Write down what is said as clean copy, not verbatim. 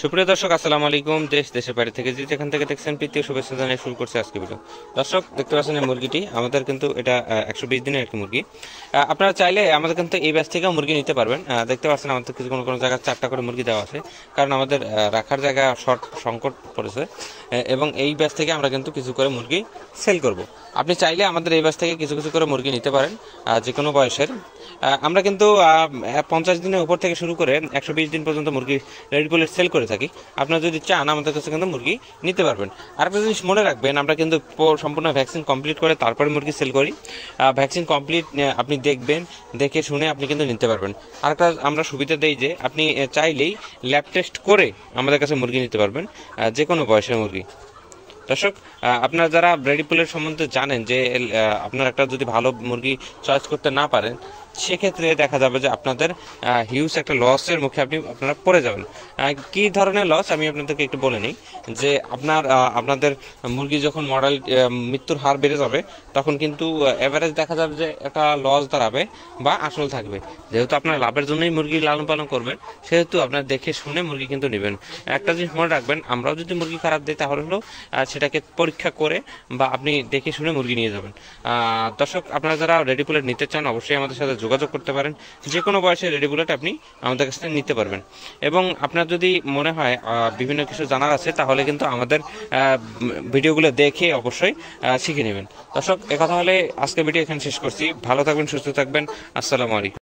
সুপ্রিয় দর্শক, আসসালামু আলাইকুম। দেশ দেশের বাইরে থেকে যে যেখান থেকে দেখছেন প্রীতি ও শুভেচ্ছা জানিয়ে শুরু করছে আজকে ভিডিও। দর্শক, দেখতে পাচ্ছেন এই মুরগিটি আমাদের কিন্তু এটা 120 দিনের একটি মুরগি। আপনারা চাইলে আমাদের কিন্তু এই ব্যাচ থেকেও মুরগি নিতে পারবেন। দেখতে পাচ্ছেন আমাদের কিছু কোনো কোনো জায়গায় 4টা করে মুরগি দেওয়া আছে, কারণ আমাদের রাখার জায়গা সংকট পড়েছে। এবং এই ব্যাচ থেকে আমরা কিন্তু কিছু করে মুরগি সেল করব। আপনি চাইলে আমাদের এই ব্যাচ থেকে কিছু কিছু করে মুরগি নিতে পারেন, যে কোনো বয়সের। আমরা কিন্তু 50 দিনের উপর থেকে শুরু করে 120 দিন পর্যন্ত মুরগি রেডি পোলেট সেল করে থাকি। আপনারা যদি চান আমাদের কাছে কিন্তু মুরগি নিতে পারবেন। আর একটা জিনিস মনে রাখবেন, আমরা কিন্তু সম্পূর্ণ ভ্যাকসিন কমপ্লিট করে তারপরে মুরগি সেল করি। ভ্যাকসিন কমপ্লিট আপনি দেখবেন, দেখে শুনে আপনি কিন্তু নিতে পারবেন। আর একটা আমরা সুবিধা দেই যে আপনি চাইলেই ল্যাব টেস্ট করে আমাদের কাছে মুরগি নিতে পারবেন, যে কোনো বয়সের মুরগি। দর্শক, আপনারা যারা রেডি পুলের সম্বন্ধে জানেন যে আপনারা একটা যদি ভালো মুরগি চয়েস করতে না পারেন, সেক্ষেত্রে দেখা যাবে যে আপনাদের হিউজ একটা লসের মুখে আপনারা পড়ে যাবেন। কি ধরনের লস আমি আপনাদেরকে একটু বলে নিই। যে আপনাদের মুরগি যখন মৃত্যুর হার বেড়ে যাবে, তখন কিন্তু এভারেজ দেখা যাবে যে একটা লস দাঁড়াবে বা আসল থাকবে। যেহেতু আপনার লাভের জন্যই মুরগি লালন পালন করবেন, সেহেতু আপনার দেখে শুনে মুরগি কিন্তু নেবেন। একটা জিনিস মনে রাখবেন, আমরাও যদি মুরগি খারাপ দিই তাহলে হলো সেটাকে পরীক্ষা করে বা আপনি দেখে শুনে মুরগি নিয়ে যাবেন। দর্শক, আপনারা যারা রেডি বুলেট নিতে চান অবশ্যই আমাদের সাথে যোগাযোগ করতে পারেন। যে কোনো বয়সে রেডি বুলেট আপনি আমাদের কাছ থেকে নিতে পারবেন। এবং আপনার যদি মনে হয় বিভিন্ন কিছু জানার আছে, তাহলে কিন্তু আমাদের ভিডিওগুলো দেখে অবশ্যই শিখে নেবেন। দর্শক, কথা হলে আজকে ভিডিও এখানে শেষ করছি। ভালো থাকবেন, সুস্থ থাকবেন। আসসালামু আলাইকুম।